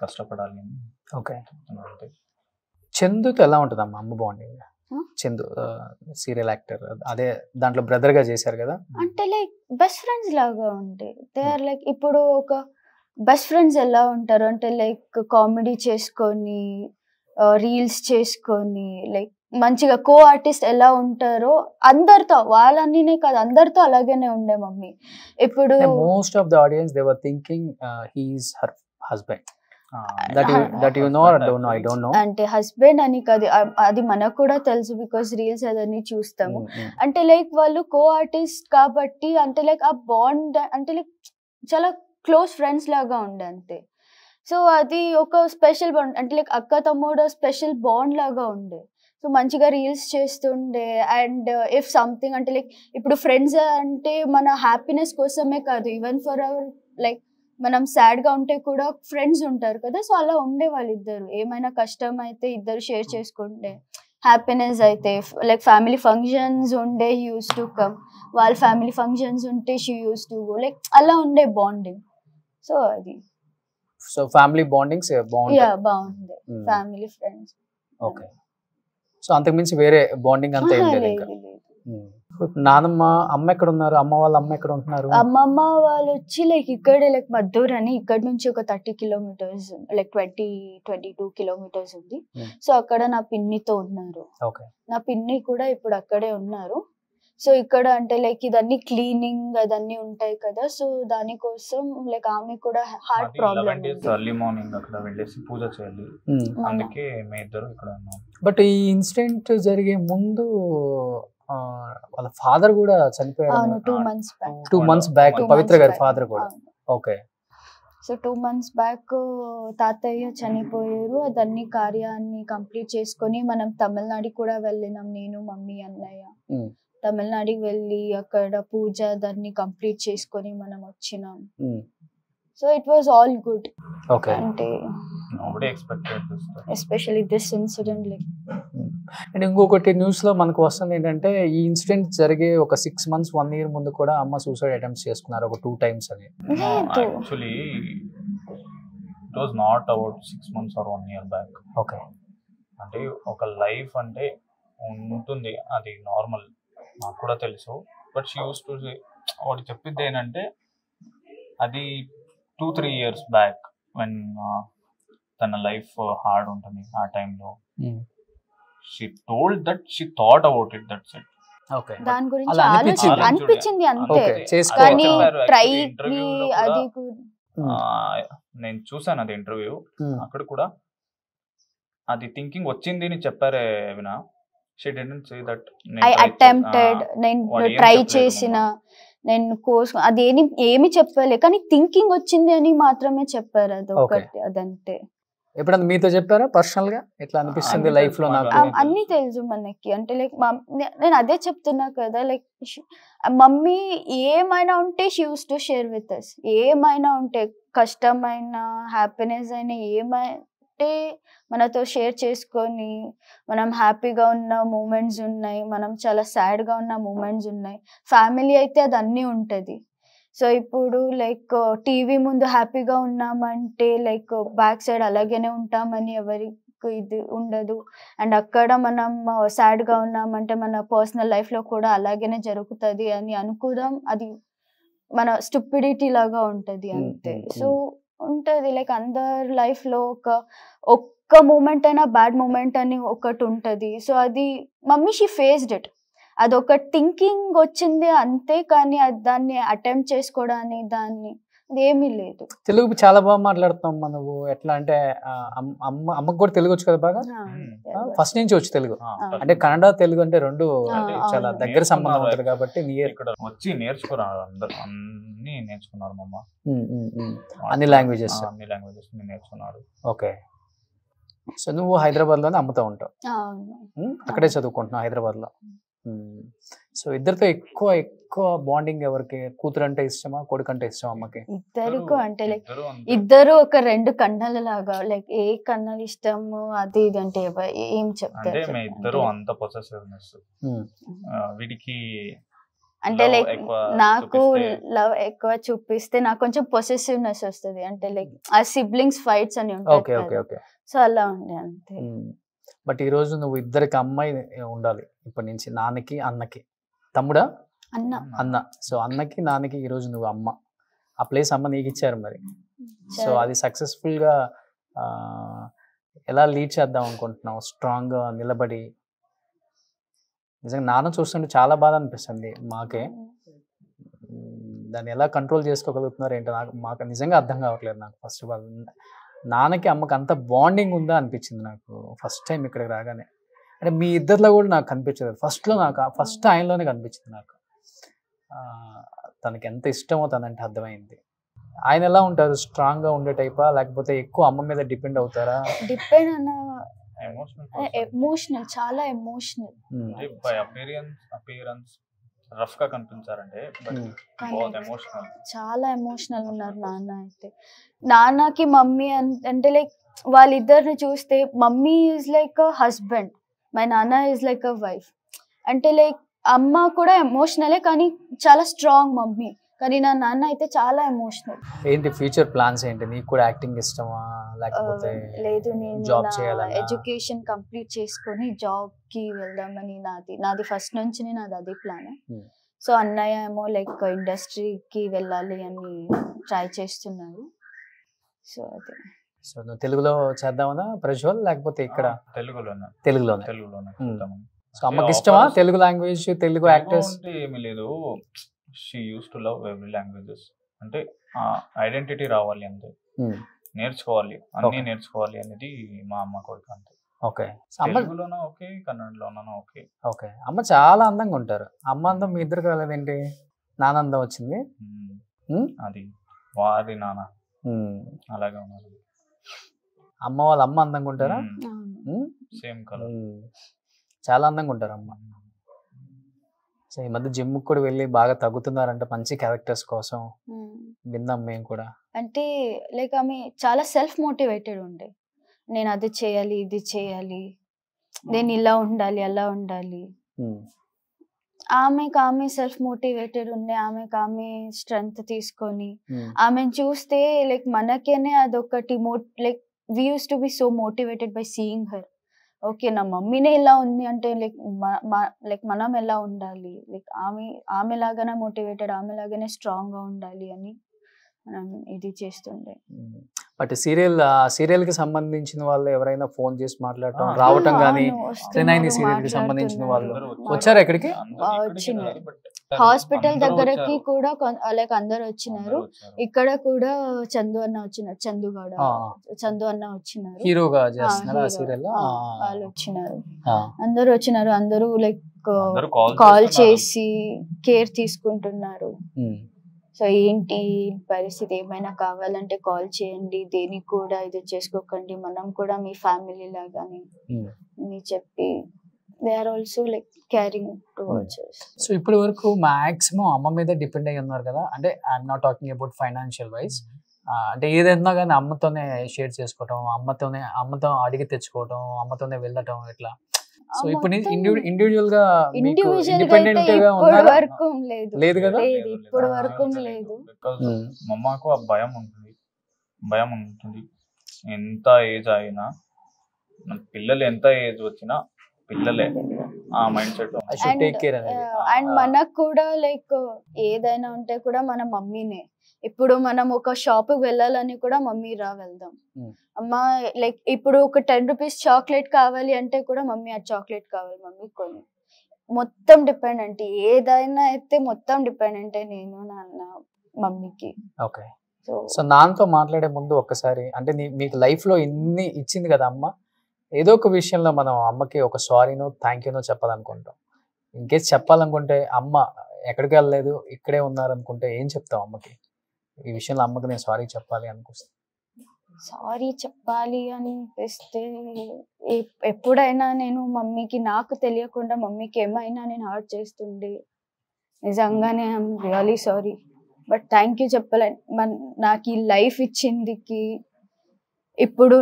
Speaker 4: కష్టపడాలి అని.
Speaker 2: ఓకే.
Speaker 4: అంతే.
Speaker 2: చందుతో ఎలా ఉంటుంది అమ్మ బాండింగ్? చందు సీరియల్ యాక్టర్, అదే దాంట్లో బ్రదర్ గా చేశారు కదా.
Speaker 3: అంటే లైక్ బెస్ట్ ఫ్రెండ్స్ లాగా ఉంటాయి. దే ఆర్ లైక్ ఇప్పుడు ఒక బెస్ట్ ఫ్రెండ్స్ ఎలా ఉంటారు అంటే లైక్ కామెడీ చేసుకొని రీల్స్ చేసుకొని లైక్ మంచిగా కో ఆర్టిస్ట్ ఎలా ఉంటారో అందరితో, వాళ్ళనే కాదు అందరితో అలాగనే ఉండే మమ్మీ. ఇప్పుడు
Speaker 2: most of the audience they were thinking he is her husband. that you know or don't know? I don't know.
Speaker 3: అంటే హస్బెండ్ అని కాదు, అది మనకు కూడా తెలుసు బికాస్ రీల్స్ అదన్నీ చూస్తాము. అంటే లైక్ వాళ్ళు కో ఆర్టిస్ట్ కాబట్టి అంటే లైక్ ఆ బాండ్ అంటే లైక్ చాలా క్లోజ్ ఫ్రెండ్స్ లాగా ఉండే అంతే. సో అది ఒక స్పెషల్ బాండ్ అంటే లైక్ అక్క తమ్ముడు స్పెషల్ బాండ్ లాగా ఉండే. సో మంచిగా రీల్స్ చేస్తుండే. అండ్ ఇఫ్ సంథింగ్ అంటే లైక్ ఇప్పుడు ఫ్రెండ్స్ అంటే మన హ్యాపీనెస్ కోసమే కాదు, ఈవెన్ ఫర్ అవర్ లైక్ మనం సాడ్ గా ఉంటే కూడా ఫ్రెండ్స్ ఉంటారు కదా. సో అలా ఉండే వాళ్ళిద్దరు. ఏమైనా కష్టం అయితే ఇద్దరు షేర్ చేసుకుంటే, హ్యాపీనెస్ అయితే లైక్ ఫ్యామిలీ ఫంక్షన్స్ ఉండే యూస్ టు కమ్, వాళ్ళ ఫ్యామిలీ ఫంక్షన్స్ ఉంటే she use to go, like అలా ఉండే బాండింగ్. సో అది
Speaker 2: సో ఫ్యామిలీ బాండింగ్స్
Speaker 3: బాగుంది, ఫ్యామిలీ ఫ్రెండ్స్.
Speaker 2: ఓకే. సో అంతకు మించి వేరే బాండింగ్ అంతా ఏం లేదు ఇంకా. నానమ్మ అమ్మ ఎక్కడ ఉన్నారు? అమ్మ వాళ్ళ అమ్మ ఎక్కడ ఉంటున్నారు?
Speaker 3: అమ్మమ్మ వాళ్ళు వచ్చి లైక్ ఇక్కడే లైక్ మద్దూర్ అని, ఇక్కడ నుంచి ఒక 30 కిలోమీటర్స్ లైక్ 22 కిలోమీటర్స్ ఉంది. సో అక్కడ నా పిన్నితో ఉన్నారు. నా పిన్ని కూడా ఇప్పుడు అక్కడే ఉన్నారు. సో ఇక్కడ అంటే లైక్ ఇదన్నీ క్లీనింగ్ అదన్నీ ఉంటాయి కదా. సో దానికోసం లైక్ ఆమె కూడా హార్ట్ ప్రాబ్లమ్.
Speaker 4: ఎర్లీ మార్నింగ్ అక్కడ వెళ్ళేసి పూజ చేయాలి, అందుకే మేము ఇద్దరు ఇక్కడ ఉన్నాం.
Speaker 2: బట్ ఈ ఇన్సిడెంట్ జరిగే ముందు వాళ్ళ ఫాదర్ కూడా చనిపోయారు. 2 months బ్యాక్ పవిత్ర గారి ఫాదర్ కూడా. ఓకే.
Speaker 3: సో 2 months బ్యాక్ తాతయ్య చనిపోయారు. అదన్నీ కార్యాన్ని కంప్లీట్ చేసుకొని మనం తమిళనాడు కూడా వెళ్ళినాం, నేను మమ్మీ అన్నయ్య. తమిళనాడుకి వెళ్ళి అక్కడ పూజ దాన్ని కంప్లీట్ చేసుకొని మనం వచ్చినాం. So it was all good. అంటే especially this incident like.
Speaker 2: And ఇంకొకటి న్యూస్ లో మనకు వస్తుంది ఏంటంటే ఈ ఇన్సిడెంట్ జరిగే ఒక 6 months 1 year ముందు కూడా అమ్మ సూసైడ్ అటెంప్ట్స్ చేసుకున్నారు ఒక 2 times అని.
Speaker 4: Actually it was not about 6 months or 1 year back.
Speaker 2: Okay.
Speaker 4: అంటే ఒక లైఫ్ అంటే ఉంటుంది, అది నార్మల్, నాకు కూడా తెలుసు. బట్ షీ యూస్ టు ఒకటి చెప్పింది ఏంటంటే అది 2-3 years బ్యాక్ వెన్ తన లైఫ్ హార్డ్ ఉంటుంది ఆ టైంలో. She told that she thought about it, that's it.
Speaker 2: Okay.
Speaker 3: దాని గురించి అనిపించింది అంతే. కానీ ట్రై అది
Speaker 4: నేను చూసాను అది ఇంటర్వ్యూ, అక్కడ కూడా అది థింకింగ్ వచ్చింది అని చెప్పారే వినా. She didn't say that
Speaker 3: I attempted, నేను ట్రై చేసిన, నేను కోర్స్ అది ఏమి చెప్పలే, కానీ థింకింగ్ వచ్చింది అని మాత్రమే చెప్పారు. అది ఒకటి, అదంతే.
Speaker 2: ఎప్పుడన్నా మీతో చెప్పారా పర్సనల్ గా ఎట్లా అనిపిస్తుంది లైఫ్ లో నాకు?
Speaker 3: అన్ని తెలుసు మనకి. అంటే లైక్ నేను అదే చెప్తున్నా కదా, లైక్ మమ్మీ ఏమైనా ఉంటే she use to share with us. ఏమైనా ఉంటే, కష్టమైన హ్యాపీనెస్ అయినా ఏమంటే మనతో షేర్ చేసుకొని, మనం హ్యాపీగా ఉన్న మూమెంట్స్ ఉన్నాయి, మనం చాలా సాడ్గా ఉన్న మూమెంట్స్ ఉన్నాయి. ఫ్యామిలీ అయితే అది అన్నీ ఉంటుంది. సో ఇప్పుడు లైక్ టీవీ ముందు హ్యాపీగా ఉన్నామంటే లైక్ బ్యాక్ సైడ్ అలాగనే ఉంటామని ఎవరికి ఇది ఉండదు. అండ్ అక్కడ మనం సాడ్గా ఉన్నామంటే మన పర్సనల్ లైఫ్లో కూడా అలాగనే జరుగుతుంది అని అనుకోవడం, అది మన స్టూపిడిటీ లాగా ఉంటుంది అంతే. సో ఉంటుంది లైక్ అందరి లైఫ్లో ఒక్క మూమెంట్ అయినా బ్యాడ్ మూమెంట్ అని ఒకటి ఉంటుంది. సో అది మమ్మీ షీ ఫేస్డ్ ఇట్. అదొక థింకింగ్ వచ్చింది అంతే, కానీ దాన్ని అటెంప్ట్ చేసుకోవడానికి దాన్ని ఏమీ లేదు.
Speaker 2: తెలుగు చాలా బాగా మాట్లాడుతున్నాం నువ్వు. ఎట్లా అంటే అమ్మకు కూడా తెలుగు వచ్చు కదా బాగా? ఫస్ట్ నుంచి వచ్చు తెలుగు. అంటే కన్నడ తెలుగు అంటే రెండు చాలా దగ్గర సంబంధం ఉంటుంది కాబట్టి
Speaker 4: ఇక్కడ వచ్చి నేర్చుకున్నారు అందరు, అన్ని నేర్చుకున్నారు మమ్మ.
Speaker 2: అన్ని లాంగ్వేజెస్
Speaker 4: నేర్చుకున్నారు.
Speaker 2: ఓకే. సో నువ్వు హైదరాబాద్ లోనే అమ్ముతా ఉంటావు, అక్కడే చదువుకుంటున్నావు హైదరాబాద్ లో. సో ఇద్దరితో ఎక్కువ బాండింగ్ ఎవరికి? కూతురు అంటే ఇష్టమా, కొడుకు అంటే ఇష్టమా అమ్మకి?
Speaker 3: ఇద్దరికి అంటే లైక్ ఇద్దరు ఒక రెండు కన్నల లాగా, లైక్ ఏ కన్నలు ఇష్టము అది ఇది అంటే ఏం చెప్తారు?
Speaker 4: ఇద్దరు అంత పొసెసివ్నెస్. వీడికి
Speaker 3: అంటే లైక్ నాకు లవ్ ఎక్కువ చూపిస్తే నాకు కొంచెం పొసెసివ్నెస్ వస్తుంది. అంటే లైక్ ఆ సిబ్లింగ్స్ ఫైట్స్ అని ఉంటాయి, సో అలా ఉండే అంతే.
Speaker 2: బట్ ఈ రోజు నువ్వు ఇద్దరికి అమ్మాయి ఉండాలి ఇప్పటి నుంచి, నాన్నకి అన్నకి. తమ్ముడా? అన్న. సో అన్నకి నాన్నకి ఈ రోజు నువ్వు అమ్మ. ఆ ప్లేస్ అమ్మ నీకు ఇచ్చారు మరి. సో అది సక్సెస్ఫుల్ గా ఎలా లీడ్ చేద్దాం అనుకుంటున్నావు? స్ట్రాంగ్ గా నిలబడి. నిజంగా నాన్న చూస్తుంటే చాలా బాధ అనిపిస్తుంది మాకే. దాన్ని ఎలా కంట్రోల్ చేసుకోగలుగుతున్నారు ఏంటో మాకు నిజంగా అర్థం కావట్లేదు. నాకు ఫస్ట్ ఆఫ్ ఆల్ నాన్నకి అమ్మకి అంత బాండింగ్ ఉందా అనిపించింది నాకు ఫస్ట్ టైం ఇక్కడికి రాగానే. అంటే మీ ఇద్దరిలో కూడా నాకు కనిపించలేదు. ఫస్ట్ ఆయనలోనే కనిపించింది నాకు. తనకి ఎంత ఇష్టమో తనంటే అర్థమైంది. ఆయన ఎలా ఉంటారు? స్ట్రాంగ్ గా ఉండే టైపా, లేకపోతే ఎక్కువ అమ్మ మీద డిపెండ్ అవుతారా?
Speaker 3: డిపెండ్ అన్న ఎమోషనల్, చాలా ఎమోషనల్.
Speaker 4: రఫ్ గా కనిపించారంటే
Speaker 3: చాలా ఎమోషనల్ ఉన్నారు నాన్న అయితే. నాన్నకి మమ్మీ అంటే లైక్ వాళ్ళిద్దరిని చూస్తే mummy is like a husband, my నాన్న ఈజ్ లైక్ అ వైఫ్. అంటే లైక్ అమ్మ కూడా ఎమోషనలే, కానీ చాలా స్ట్రాంగ్ మమ్మీ. కానీ నా నాన్న అయితే చాలా ఎమోషనల్.
Speaker 2: ఏంటి ఫ్యూచర్ ప్లాన్స్ ఏంటి? నీకు కూడా యాక్టింగ్ ఇష్టమా, లేకపోతే
Speaker 3: లేదు నేను జాబ్ చేయాలని, ఎడ్యుకేషన్ కంప్లీట్ చేసుకొని జాబ్ కి వెళ్దామని నాది ఫస్ట్ నుంచి నాది అదే ప్లాన్. సో అన్నయ్య ఏమో లైక్ ఇండస్ట్రీకి వెళ్ళాలి అని ట్రై చేస్తున్నారు. సో అదే.
Speaker 2: సో నువ్వు తెలుగులో చేద్దామనా ప్రజ్వల్, లేకపోతే ఇక్కడ? తెలుగులోనే. సో అమ్మకి ఇష్టమా తెలుగు లాంగ్వేజ్, తెలుగు యాక్టర్స్?
Speaker 4: ఏమీ లేదు, she use to love every languages. అంటే ఐడెంటిటీ రావాలి అంతే, నేర్చుకోవాలి, అన్ని నేర్చుకోవాలి అనేది మా అమ్మ కోరిక అంతే.
Speaker 2: ఓకే.
Speaker 4: తెలుగులోనో ఓకే, కన్నడలోనో ఓకే.
Speaker 2: ఓకే. అమ్మ చాలా అందంగా ఉంటారు. అమ్మ అందం మీ ఇద్దరు కలదేంటి? నాన్న అందం వచ్చింది.
Speaker 4: అది వారి నాన్న అలాగే ఉన్నారు.
Speaker 2: అమ్మ వాళ్ళ అమ్మ అందంగా ఉంటారా?
Speaker 4: Same colour.
Speaker 2: చాలా అందంగా ఉంటారు అమ్మ. సో ఈ మధ్య జిమ్ కూడా వెళ్ళి బాగా తగ్గుతున్నారంట మంచి క్యారెక్టర్స్ కోసం. విన్నాం మేము కూడా.
Speaker 3: అంటే లైక్ ఆమె చాలా సెల్ఫ్ మోటివేటెడ్ ఉండే. నేను అది చేయాలి, ఇది చేయాలి, నేను ఇలా ఉండాలి, అలా ఉండాలి. ఆమె సెల్ఫ్ మోటివేటెడ్ ఉండే, ఆమె స్ట్రెంగ్త్ తీసుకొని ఆమెను చూస్తే లైక్ మనకేనే అదొకటి like we use to be so motivated by seeing her. Okay నా మమ్మీనే ఇలా ఉంది అంటే లైక్ మనం ఎలా ఉండాలి, లైక్ ఆమె లాగానే మోటివేటెడ్, ఆమె లాగానే స్ట్రాంగ్ గా ఉండాలి అని మనం ఇది చేస్తుండే.
Speaker 2: బట్ సీరియల్ కి సంబంధించిన వాళ్ళు ఎవరైనా ఫోన్ చేసి మాట్లాడటం రావటం కానీ, సీరియల్ కి సంబంధించిన వాళ్ళు వచ్చారు ఇక్కడికి?
Speaker 3: హాస్పిటల్ దగ్గరకి కూడా లైక్ అందరు వచ్చినారు. ఇక్కడ కూడా చందు అన్న వచ్చినారు, చందు అన్న వచ్చినారు,
Speaker 2: హీరోగా చేస్తున్నారు ఆ సీరియల్.
Speaker 3: వాళ్ళు వచ్చినారు, అందరూ వచ్చినారు. అందరూ లైక్ కాల్ చేసి కేర్ తీసుకుంటున్నారు. సో ఏంటి పరిస్థితి, ఏమైనా కావాలంటే కాల్ చేయండి, దేనికి కూడా ఇది చేసుకోకండి, మనం కూడా మీ ఫ్యామిలీ లాగానే అని చెప్పి they are also like caring towards us.
Speaker 2: So ఇప్పటి వరకు మాక్సిమం అమ్మ మీద డిపెండ్ అయ్యి ఉన్నారు కదా, అంటే I'm not talking about financial wise, అంటే ఏదైనా కానీ అమ్మతోనే షేర్ చేసుకోవటం, అమ్మతో అడిగి తెచ్చుకోవటం, అమ్మతోనే వెళ్ళటం ఇట్లా. సో ఇప్పుడు ఇండివిజువల్ గా ఇండిపెండెంట్ గా
Speaker 3: వరకు
Speaker 2: లేదు కదా,
Speaker 3: ఇప్పుడు వరకు లేదు.
Speaker 4: మమ్మకు ఆ భయం ఉంటుంది. ఎంత ఏజ్ అయినా పిల్లలు, ఎంత ఏజ్ వచ్చినా పిల్లలే ఆ మైండ్ సెట్.
Speaker 3: అండ్ మనకు కూడా లైక్ ఏదైనా ఉంటే కూడా మన మమ్మీనే. ఇప్పుడు మనం ఒక షాప్ వెళ్ళాలని కూడా మమ్మీ రా వెళ్దాం, అమ్మ లైక్ ఇప్పుడు ఒక 10 రూపీస్ చాక్లెట్ కావాలి అంటే కూడా మమ్మీ ఆ చాక్లెట్ కావాలి మమ్మీ కొని. మొత్తం డిపెండెంట్, ఏదైనా అయితే మొత్తం డిపెండెంట్ నేను నాన్న మమ్మీకి.
Speaker 2: ఓకే. సో నాన్నతో మాట్లాడే ముందు ఒక్కసారి, అంటే మీకు లైఫ్ లో ఇన్ని ఇచ్చింది కదా అమ్మ, ఏదో ఒక విషయంలో మనం అమ్మకి ఒక సారీనో థ్యాంక్ యూనో చెప్పాలనుకుంటాం. ఇంకేస్ చెప్పాలనుకుంటే, అమ్మ ఎక్కడికి వెళ్ళలేదు ఇక్కడే ఉన్నారనుకుంటే ఏం చెప్తావు అమ్మకి? ఈ విషయంలో అమ్మకి నేను సారీ చెప్పాలి అనుకుంటా.
Speaker 3: సారీ చెప్పాలి అనిపిస్తే ఎప్పుడైనా నేను మమ్మీకి, నాకు తెలియకుండా మమ్మీకి ఏమైనా నేను హర్ట్ చేస్తుండే, నిజంగానే I'm really sorry. But thank you చెప్పాలి, నాకు ఈ లైఫ్ ఇచ్చిందికి, ఇప్పుడు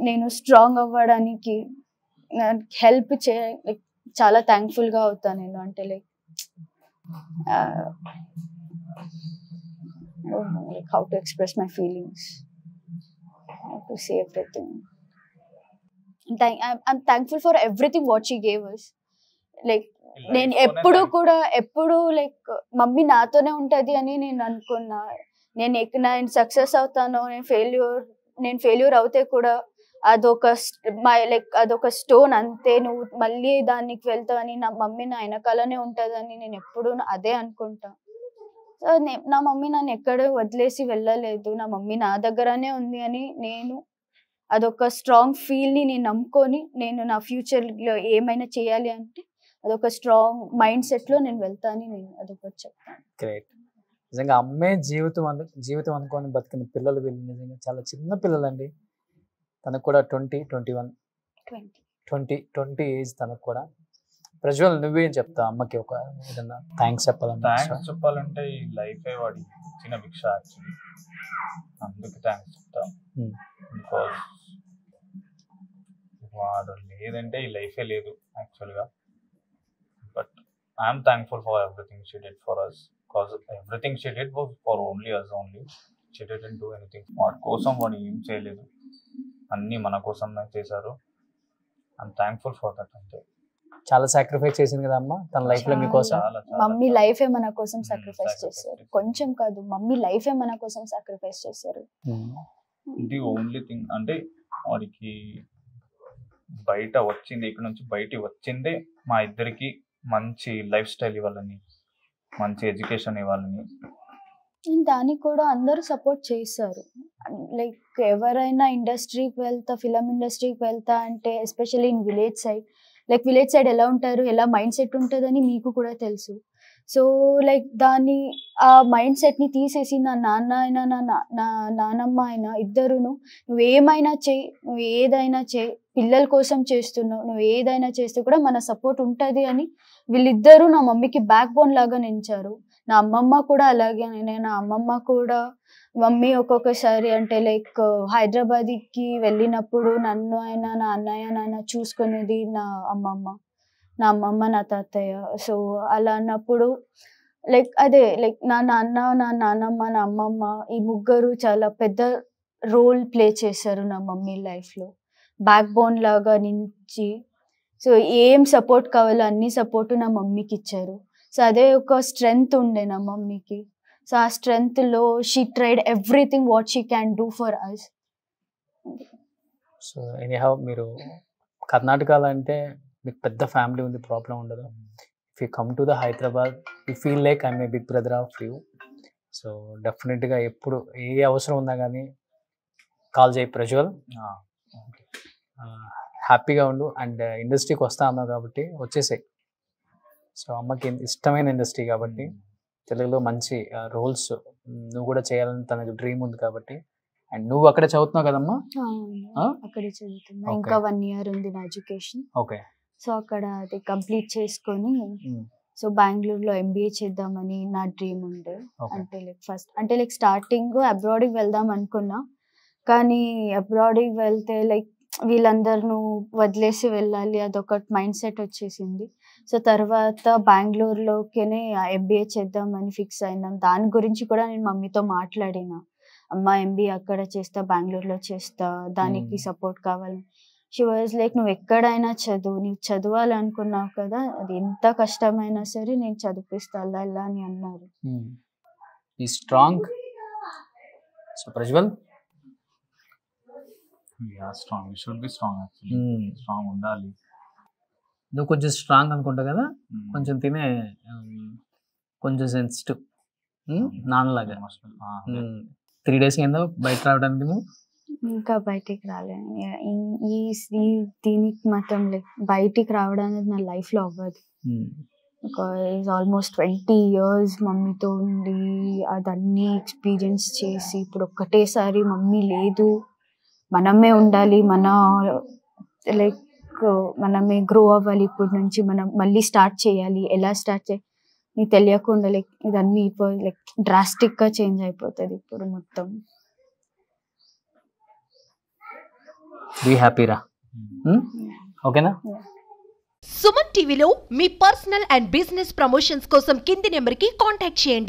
Speaker 3: నేను స్ట్రాంగ్ అవ్వడానికి హెల్ప్ లైక్ చాలా థ్యాంక్ఫుల్ గా అవుతాను నేను. అంటే like how to express my feelings, how to say everything. I'm thankful for everything what she gave us. Like నేను ఎప్పుడు లైక్ మమ్మీ నాతోనే ఉంటది అని నేను అనుకున్నా. నేను సక్సెస్ అవుతాను, నేను ఫెయిల్యూర్ అవుతే కూడా అదొక స్టోన్ అంతే, నువ్వు మళ్ళీ దానికి వెళ్తావు అని, నా మమ్మీ నా వెనకాలనే ఉంటదని నేను ఎప్పుడు అదే అనుకుంటా. నా మమ్మీ నన్ను ఎక్కడ వదిలేసి వెళ్ళలేదు, నా మమ్మీ నా దగ్గరనే ఉంది అని నేను అదొక స్ట్రాంగ్ ఫీల్ ని నేను నమ్ముకొని, నేను నా ఫ్యూచర్ లో ఏమైనా చేయాలి అంటే అదొక స్ట్రాంగ్ మైండ్ సెట్ లో నేను వెళ్తాను, నేను అదొకటి చెప్తాను.
Speaker 2: గ్రేట్. నిజంగా అమ్మే జీవితం అనుకోని బతికిన పిల్లలు వీళ్ళు నిజంగా చాలా చిన్న పిల్లలండి. తనకు కూడా 20 ఏజ్ తనకు కూడా. ప్రజ్వల్, నువ్వేం చెప్తా అమ్మకి? ఒక ఏదన్నా థ్యాంక్స్
Speaker 4: చెప్పాలంటే ఈ లైఫే వాడి చిన్న భిక్ష యాక్చువల్లీ, అందుకు థ్యాంక్స్ చెప్తా. బికాస్ వాడు లేదంటే ఈ లైఫే లేదు యాక్చువల్గా. But I'm thankful for everything she did for us, because everything she did was for only us only. She didn't do anything వాడి కోసం, వాడు ఏం చేయలేదు, అన్నీ మన కోసం చేశారు. I'm thankful for that. అంతే.
Speaker 2: చాలా సాక్రిఫైస్ చేసింది కదా అమ్మ తన లైఫ్ లో మీకోసం.
Speaker 3: మమ్మీ లైఫే మన కోసం సాక్రిఫైస్ చేశారు, కొంచెం కాదు, మమ్మీ లైఫే మన కోసం సాక్రిఫైస్ చేశారు.
Speaker 4: ఇది ఓన్లీ థింగ్. అంటే వాడికి బయట వచ్చింది, ఇక్కడ నుంచి బయట వచ్చిందే మా ఇద్దరికి మంచి లైఫ్ స్టైల్ ఇవ్వాలని, మంచి ఎడ్యుకేషన్ ఇవ్వాలని.
Speaker 3: దానికి కూడా అందరూ సపోర్ట్ చేశారు. లైక్ ఎవరైనా ఇండస్ట్రీకి వెళ్తా, ఫిలిం ఇండస్ట్రీకి వెళ్తా అంటే especially in village side, like village side ఎలా ఉంటారు, ఎలా మైండ్ సెట్ ఉంటుందని మీకు కూడా తెలుసు. సో లైక్ ఆ మైండ్ సెట్ని తీసేసి నా నాన్న అయినా నా నానమ్మ అయినా ఇద్దరును, నువ్వేమైనా చేయి, నువ్వు ఏదైనా చేయి, పిల్లల కోసం చేస్తున్నావు, నువ్వు ఏదైనా చేస్తే కూడా మన సపోర్ట్ ఉంటుంది అని వీళ్ళిద్దరూ నా మమ్మీకి బ్యాక్ బోన్ లాగా నిలిచారు. నా అమ్మమ్మ కూడా అలాగే. నా అమ్మమ్మ కూడా మమ్మీ ఒక్కొక్కసారి అంటే లైక్ హైదరాబాద్కి వెళ్ళినప్పుడు నన్ను అయినా నా అన్నయ్య నాన్న చూసుకునేది నా అమ్మమ్మ, నా తాతయ్య. సో అలా అన్నప్పుడు లైక్ నా నాన్న, నా నాన్నమ్మ, నా అమ్మమ్మ, ఈ ముగ్గురు చాలా పెద్ద రోల్ ప్లే చేశారు నా మమ్మీ లైఫ్లో, బ్యాక్ బోన్ లాగా నుంచి. సో ఏం సపోర్ట్ కావాలో అన్ని సపోర్ట్ నా మమ్మీకి ఇచ్చారు. సో అదే ఒక స్ట్రెంగ్త్ ఉండే నా మమ్మీకి. సో ఆ స్ట్రెంగ్త్లో she tried everything what she can do for us.
Speaker 2: So anyhow మీరు కర్ణాటకలో అంటే మీకు పెద్ద ఫ్యామిలీ ఉంది, ప్రాబ్లం ఉండదు. If you come to the Hyderabad you feel like I'm a big brother of you. So డెఫినెట్గా ఎప్పుడు ఏ అవసరం ఉన్నా కానీ కాల్ చేయి ప్రజ్వల్, హ్యాపీగా ఉండు. అండ్ ఇండస్ట్రీకి వస్తా అన్నావు కాబట్టి వచ్చేసాయి. సో అమ్మకి ఇష్టమైన ఇండస్ట్రీ కాబట్టి తెలుగులో మంచి రోల్స్ నువ్వు కూడా చేయాలని తనకు డ్రీమ్ ఉంది కాబట్టి. అండ్ నువ్వు అక్కడ చదువుతున్నావు కదమ్మా?
Speaker 3: అక్కడే చదువుతున్నా. ఇంకా 1 year ఉంది నా ఎడ్యుకేషన్.
Speaker 2: ఓకే.
Speaker 3: సో అక్కడ అది కంప్లీట్ చేసుకొని సో బెంగళూరులో MBA చేద్దామని నా డ్రీమ్ ఉండే. అంటే లైక్ స్టార్టింగ్ అబ్రాడ్కి వెళ్దాం అనుకున్నా, కానీ అబ్రాడ్కి వెళ్తే లైక్ వీళ్ళందరూ వదిలేసి వెళ్ళాలి అదొక మైండ్ సెట్ వచ్చేసింది. సో తర్వాత బెంగళూరులోనే MBA చేద్దామని ఫిక్స్ అయినాం. దాని గురించి కూడా నేను మమ్మీతో మాట్లాడిన, అమ్మ MBA అక్కడ చేస్తా, బెంగళూరులో చేస్తా, దానికి సపోర్ట్ కావాలి. షీ వాజ్ లైక్ నువ్వు ఎక్కడైనా చదువు, నీవు చదవాలనుకున్నావు కదా, అది ఎంత కష్టమైనా సరే నేను చదివిస్తా అలా ఇలా అని అన్నారు.
Speaker 2: ఈ strong. So Prajwal
Speaker 4: strong, you should be strong. Actually strong ఉండాలి.
Speaker 2: నువ్వు కొంచెం స్ట్రాంగ్ అనుకుంటా కదా, కొంచెం తినే కొంచెం సెన్సిటివ్ నాన్నలాగా. 3 days అయిందా బయట రావడానికి? నువ్వు
Speaker 3: ఇంకా బయటికి రాలేను. దీనికి మాత్రం లైక్ బయటికి రావడానికి నా లైఫ్లో అవ్వదు. బికాజ్ ఆల్మోస్ట్ 20 years మమ్మీతో ఉండి అదన్నీ ఎక్స్పీరియన్స్ చేసి ఇప్పుడు ఒక్కటేసారి మమ్మీ లేదు, మనమే ఉండాలి, లైక్ మనమే గ్రో అవ్వాలి, ఇప్పటి నుంచి మనం మళ్ళీ స్టార్ట్ చేయాలి. ఎలా స్టార్ట్ చేయాలి నీకు తెలియకుండా లైక్ ఇదన్నీ లైక్ డ్రాస్టిక్గా చేంజ్ అయిపోతుంది ఇప్పుడు మొత్తం.
Speaker 2: బీ హ్యాపీరా. ఓకేనా?
Speaker 1: సుమన్ టీవీలో మీ పర్సనల్ అండ్ బిజినెస్ ప్రమోషన్స్ కోసం కింది నెంబర్కి కాంటాక్ట్ చేయండి.